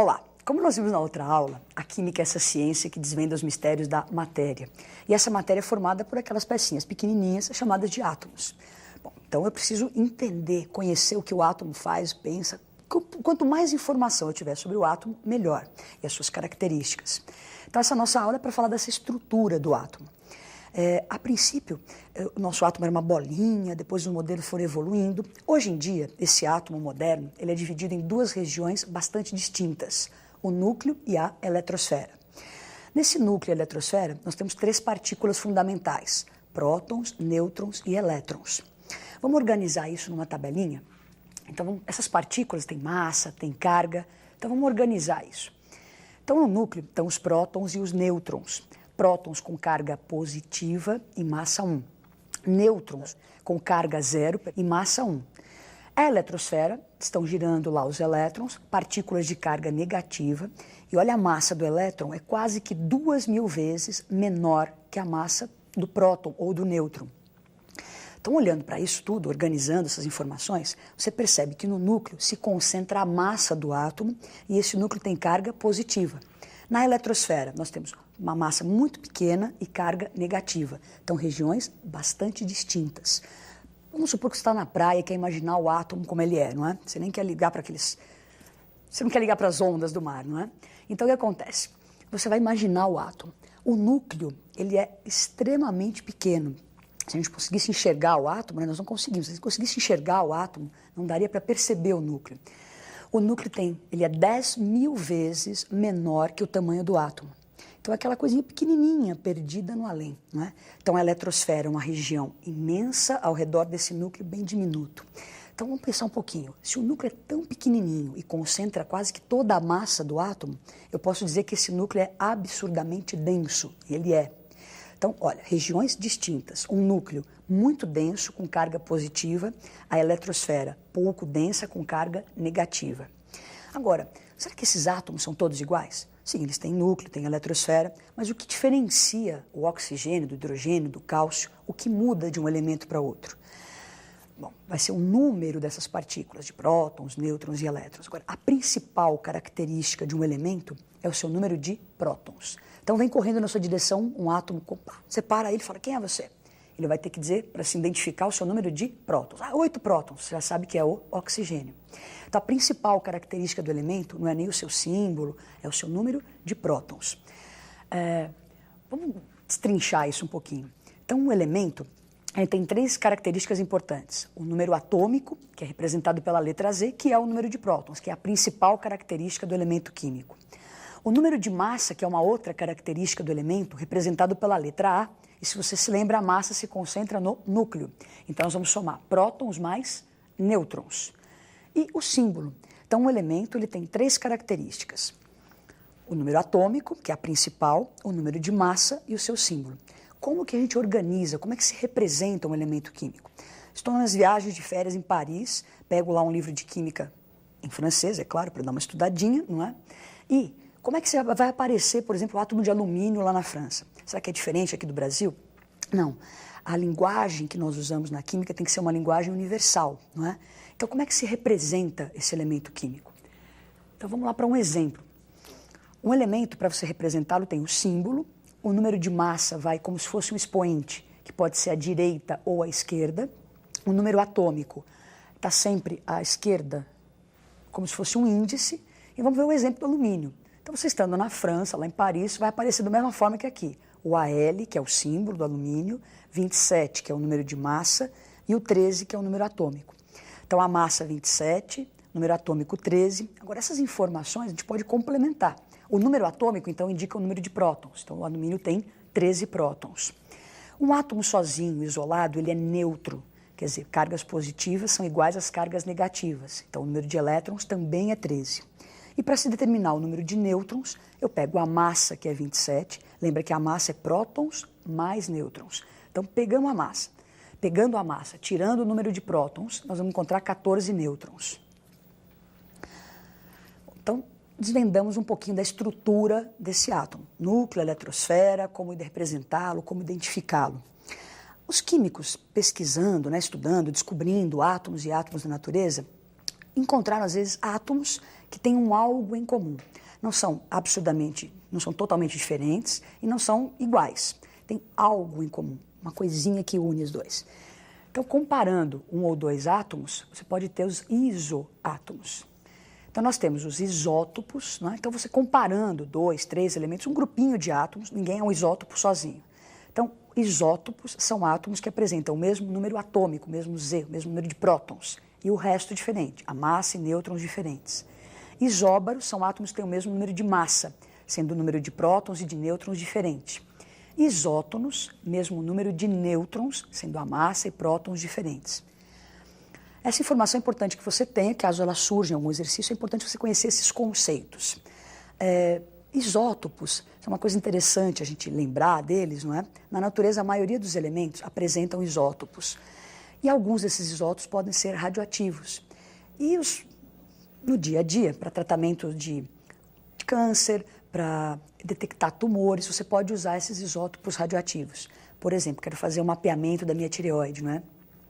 Olá! Como nós vimos na outra aula, a química é essa ciência que desvenda os mistérios da matéria. E essa matéria é formada por aquelas pecinhas pequenininhas chamadas de átomos. Bom, então eu preciso entender, conhecer o que o átomo faz, pensa. Quanto mais informação eu tiver sobre o átomo, melhor. E as suas características. Então essa nossa aula é para falar dessa estrutura do átomo. A princípio, o nosso átomo era uma bolinha, depois os modelos foram evoluindo. Hoje em dia, esse átomo moderno ele é dividido em duas regiões bastante distintas, o núcleo e a eletrosfera. Nesse núcleo e eletrosfera, nós temos três partículas fundamentais, prótons, nêutrons e elétrons. Vamos organizar isso numa tabelinha? Então, essas partículas têm massa, têm carga, então vamos organizar isso. Então, no núcleo estão os prótons e os nêutrons. Prótons com carga positiva e massa 1. Nêutrons com carga 0 e massa 1. A eletrosfera, estão girando lá os elétrons, partículas de carga negativa, e olha a massa do elétron, é quase que 2.000 vezes menor que a massa do próton ou do nêutron. Então, olhando para isso tudo, organizando essas informações, você percebe que no núcleo se concentra a massa do átomo e esse núcleo tem carga positiva. Na eletrosfera, nós temos uma massa muito pequena e carga negativa. Então, regiões bastante distintas. Vamos supor que você está na praia e quer imaginar o átomo como ele é, não é? Você nem quer ligar para aqueles... Você não quer ligar para as ondas do mar, não é? Então, o que acontece? Você vai imaginar o átomo. O núcleo, ele é extremamente pequeno. Se a gente conseguisse enxergar o átomo, nós não conseguimos. Se a gente conseguisse enxergar o átomo, não daria para perceber o núcleo. O núcleo ele é 10.000 vezes menor que o tamanho do átomo. Então, é aquela coisinha pequenininha, perdida no além, não é? Então, a eletrosfera é uma região imensa ao redor desse núcleo bem diminuto. Então, vamos pensar um pouquinho. Se o núcleo é tão pequenininho e concentra quase que toda a massa do átomo, eu posso dizer que esse núcleo é absurdamente denso, e ele é. Então, olha, regiões distintas. Um núcleo muito denso, com carga positiva, a eletrosfera pouco densa, com carga negativa. Agora, será que esses átomos são todos iguais? Sim, eles têm núcleo, têm eletrosfera, mas o que diferencia o oxigênio do hidrogênio, do cálcio, o que muda de um elemento para outro? Bom, vai ser o número dessas partículas, de prótons, nêutrons e elétrons. Agora, a principal característica de um elemento é o seu número de prótons. Então, vem correndo na sua direção um átomo, você para ele e fala, quem é você? Ele vai ter que dizer, para se identificar, o seu número de prótons. 8 prótons, você já sabe que é o oxigênio. Então, a principal característica do elemento não é nem o seu símbolo, é o seu número de prótons. Vamos destrinchar isso um pouquinho. Então, um elemento tem três características importantes. O número atômico, que é representado pela letra Z, que é o número de prótons, que é a principal característica do elemento químico. O número de massa, que é uma outra característica do elemento, representado pela letra A, e se você se lembra, a massa se concentra no núcleo. Então, nós vamos somar prótons mais nêutrons. E o símbolo. Então, um elemento ele tem três características. O número atômico, que é a principal, o número de massa e o seu símbolo. Como que a gente organiza, como é que se representa um elemento químico? Estou nas viagens de férias em Paris, pego lá um livro de química em francês, é claro, para dar uma estudadinha, não é? E como é que vai aparecer, por exemplo, o átomo de alumínio lá na França? Será que é diferente aqui do Brasil? Não. A linguagem que nós usamos na química tem que ser uma linguagem universal, não é? Então, como é que se representa esse elemento químico? Então, vamos lá para um exemplo. Um elemento, para você representá-lo, tem o símbolo, o número de massa vai como se fosse um expoente, que pode ser à direita ou à esquerda. O número atômico está sempre à esquerda, como se fosse um índice. E vamos ver o exemplo do alumínio. Então, você estando na França, lá em Paris, vai aparecer da mesma forma que aqui. O Al, que é o símbolo do alumínio, 27, que é o número de massa, e o 13, que é o número atômico. Então, a massa 27, número atômico 13. Agora, essas informações a gente pode complementar. O número atômico, então, indica o número de prótons. Então, o alumínio tem 13 prótons. Um átomo sozinho, isolado, ele é neutro. Quer dizer, cargas positivas são iguais às cargas negativas. Então, o número de elétrons também é 13. E para se determinar o número de nêutrons, eu pego a massa, que é 27. Lembra que a massa é prótons mais nêutrons. Então, pegando a massa, tirando o número de prótons, nós vamos encontrar 14 nêutrons. Então, desvendamos um pouquinho da estrutura desse átomo. Núcleo, eletrosfera, como representá-lo, como identificá-lo. Os químicos, pesquisando, estudando, descobrindo átomos e átomos da natureza, encontraram, às vezes, átomos que têm algo em comum. Não são totalmente diferentes e não são iguais. Tem algo em comum, uma coisinha que une os dois. Então, comparando um ou dois átomos, você pode ter os isoátomos. Então, nós temos os isótopos, né? Então, você comparando 2, 3 elementos, um grupinho de átomos, ninguém é um isótopo sozinho. Então, isótopos são átomos que apresentam o mesmo número atômico, o mesmo Z, o mesmo número de prótons, e o resto diferente, a massa e nêutrons diferentes. Isóbaros são átomos que têm o mesmo número de massa, sendo o número de prótons e de nêutrons diferente. Isótonos, mesmo número de nêutrons, sendo a massa e prótons diferentes. Essa informação é importante que você tenha, caso ela surja em algum exercício, é importante você conhecer esses conceitos. Isótopos são uma coisa interessante a gente lembrar deles, não é? Na natureza, a maioria dos elementos apresentam isótopos. E alguns desses isótopos podem ser radioativos. E no dia a dia, para tratamento de câncer, para detectar tumores, você pode usar esses isótopos radioativos. Por exemplo, quero fazer um mapeamento da minha tireoide, não é?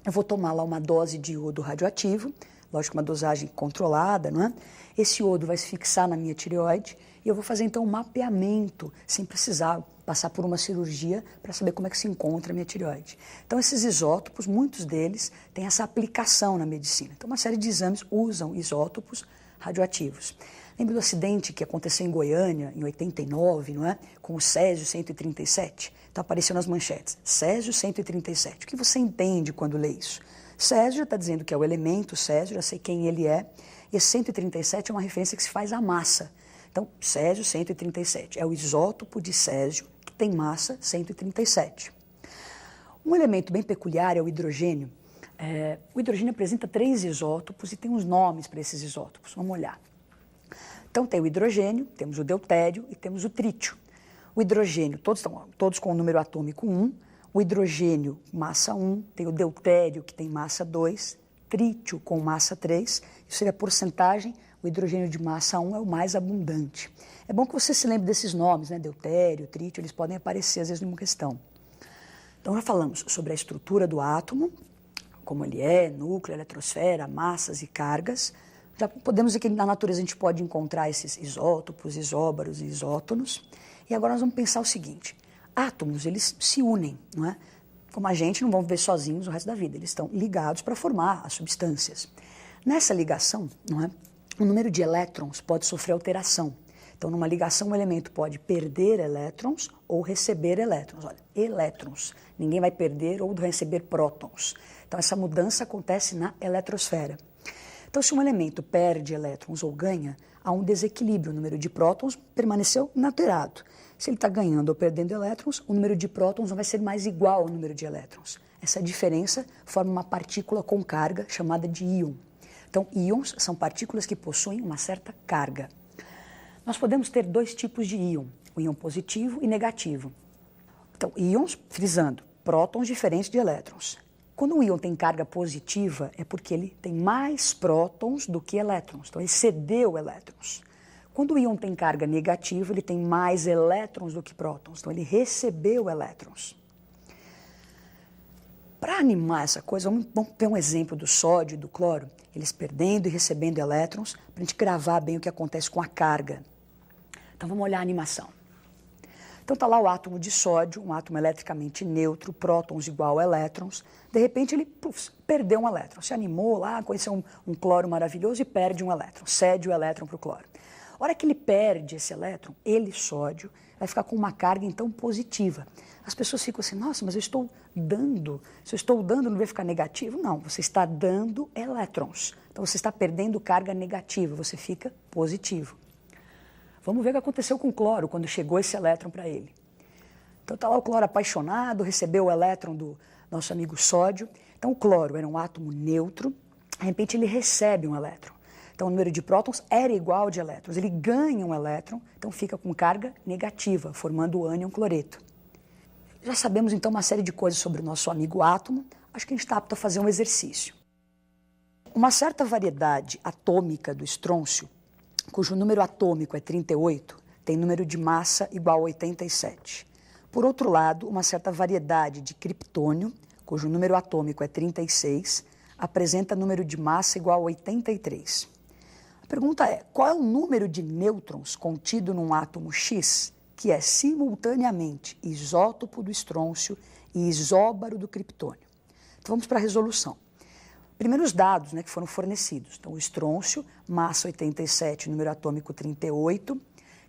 Eu vou tomar lá uma dose de iodo radioativo, lógico, uma dosagem controlada, não é? Esse iodo vai se fixar na minha tireoide e eu vou fazer então um mapeamento, sem precisar passar por uma cirurgia para saber como é que se encontra a minha tireoide. Então, esses isótopos, muitos deles têm essa aplicação na medicina. Então, uma série de exames usam isótopos radioativos. Lembra do acidente que aconteceu em Goiânia, em 89, não é? Com o Césio-137? Então, apareceu nas manchetes, Césio-137. O que você entende quando lê isso? Césio está dizendo que é o elemento Césio, já sei quem ele é, e esse 137 é uma referência que se faz à massa. Então, Césio-137 é o isótopo de Césio, que tem massa 137. Um elemento bem peculiar é o hidrogênio. O hidrogênio apresenta 3 isótopos e tem uns nomes para esses isótopos. Vamos olhar. Então, tem o hidrogênio, temos o deutério e temos o trítio. O hidrogênio, todos com o número atômico 1. O hidrogênio, massa 1. Tem o deutério, que tem massa 2. Trítio, com massa 3. Isso seria a porcentagem. O hidrogênio de massa 1 é o mais abundante. É bom que você se lembre desses nomes, né? Deutério, trítio, eles podem aparecer às vezes numa questão. Então, já falamos sobre a estrutura do átomo, como ele é, núcleo, eletrosfera, massas e cargas. Já podemos dizer que na natureza a gente pode encontrar esses isótopos, isóbaros e isótonos. E agora nós vamos pensar o seguinte, átomos, eles se unem, não é? Como a gente, não vão viver sozinhos o resto da vida, eles estão ligados para formar as substâncias. Nessa ligação, não é? O número de elétrons pode sofrer alteração. Então, numa ligação, um elemento pode perder elétrons ou receber elétrons. Olha, elétrons. Ninguém vai perder ou receber prótons. Então, essa mudança acontece na eletrosfera. Então, se um elemento perde elétrons ou ganha, há um desequilíbrio. O número de prótons permaneceu inalterado. Se ele está ganhando ou perdendo elétrons, o número de prótons não vai ser mais igual ao número de elétrons. Essa diferença forma uma partícula com carga chamada de íon. Então, íons são partículas que possuem uma certa carga. Nós podemos ter 2 tipos de íon, o íon positivo e negativo. Então, íons, frisando, prótons diferentes de elétrons. Quando um íon tem carga positiva, é porque ele tem mais prótons do que elétrons. Então, ele cedeu elétrons. Quando o íon tem carga negativa, ele tem mais elétrons do que prótons. Então, ele recebeu elétrons. Para animar essa coisa, vamos ver um exemplo do sódio e do cloro, eles perdendo e recebendo elétrons, para a gente gravar bem o que acontece com a carga. Então, vamos olhar a animação. Então, está lá o átomo de sódio, um átomo eletricamente neutro, prótons igual a elétrons. De repente, ele perdeu um elétron. Se animou lá, conheceu um cloro maravilhoso e perde um elétron. Cede o elétron para o cloro. A hora que ele perde esse elétron, ele, sódio, vai ficar com uma carga, então, positiva. As pessoas ficam assim, nossa, mas eu estou dando. Se eu estou dando, não vai ficar negativo? Não, você está dando elétrons. Então, você está perdendo carga negativa, você fica positivo. Vamos ver o que aconteceu com o cloro, quando chegou esse elétron para ele. Então, está lá o cloro apaixonado, recebeu o elétron do nosso amigo sódio. Então, o cloro era um átomo neutro, de repente ele recebe um elétron. Então, o número de prótons era igual ao de elétrons. Ele ganha um elétron, então fica com carga negativa, formando o ânion cloreto. Já sabemos, então, uma série de coisas sobre o nosso amigo átomo. Acho que a gente está apto a fazer um exercício. Uma certa variedade atômica do estrôncio, cujo número atômico é 38, tem número de massa igual a 87. Por outro lado, uma certa variedade de criptônio, cujo número atômico é 36, apresenta número de massa igual a 83. A pergunta é, qual é o número de nêutrons contido num átomo X que é simultaneamente isótopo do estrôncio e isóbaro do criptônio? Então vamos para a resolução. Primeiro os dados, que foram fornecidos. Então o estrôncio, massa 87, número atômico 38,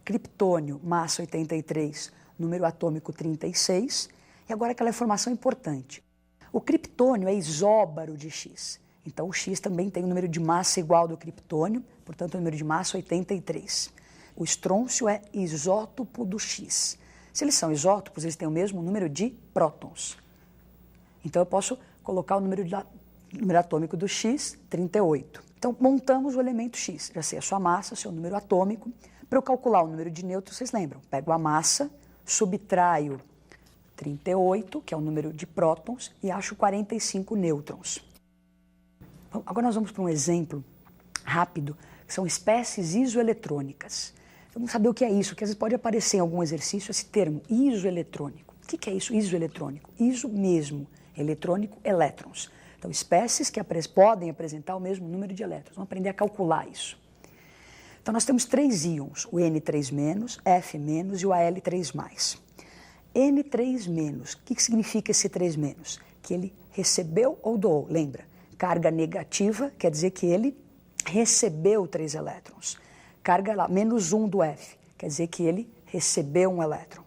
criptônio, massa 83, número atômico 36, e agora aquela informação importante. O criptônio é isóbaro de X, então o X também tem um número de massa igual ao do criptônio, portanto o número de massa 83. O estrôncio é isótopo do X. Se eles são isótopos, eles têm o mesmo número de prótons. Então eu posso colocar o número atômico do X, 38. Então montamos o elemento X, já sei a sua massa, seu número atômico. Para eu calcular o número de nêutrons, vocês lembram? Pego a massa, subtraio 38, que é o número de prótons, e acho 45 nêutrons. Bom, agora nós vamos para um exemplo rápido, que são espécies isoeletrônicas. Vamos saber o que é isso, que às vezes pode aparecer em algum exercício esse termo, isoeletrônico. O que é isso, isoeletrônico? Iso mesmo, eletrônico, elétrons. Então, espécies que podem apresentar o mesmo número de elétrons. Vamos aprender a calcular isso. Então, nós temos 3 íons, o N3-, F- e o Al3+. N3-, o que significa esse 3-? Que ele recebeu ou doou, lembra? Carga negativa quer dizer que ele recebeu 3 elétrons. Carga lá, -1 do F, quer dizer que ele recebeu 1 elétron.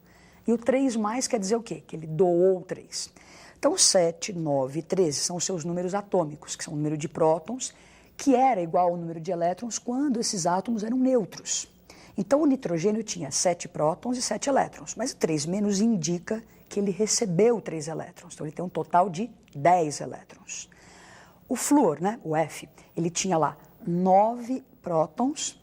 E o 3+ quer dizer o quê? Que ele doou 3. Então, 7, 9 e 13 são os seus números atômicos, que são o número de prótons, que era igual ao número de elétrons quando esses átomos eram neutros. Então, o nitrogênio tinha 7 prótons e 7 elétrons, mas o 3- indica que ele recebeu 3 elétrons. Então, ele tem um total de 10 elétrons. O flúor, o F, ele tinha lá 9 prótons,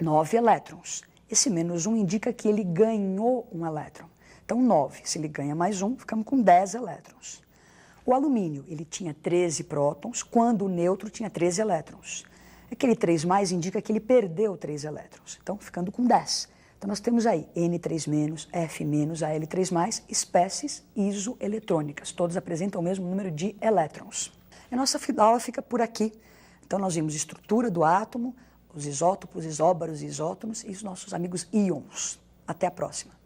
9 elétrons. Esse -1 indica que ele ganhou 1 elétron. Então, 9, se ele ganha mais 1, ficamos com 10 elétrons. O alumínio, ele tinha 13 prótons, quando o neutro tinha 13 elétrons. Aquele 3+ indica que ele perdeu 3 elétrons, então ficando com 10. Então, nós temos aí N3-, F-, Al3+, espécies isoeletrônicas. Todos apresentam o mesmo número de elétrons. A nossa aula fica por aqui. Então, nós vimos a estrutura do átomo, os isótopos, isóbaros e isótonos e os nossos amigos íons. Até a próxima.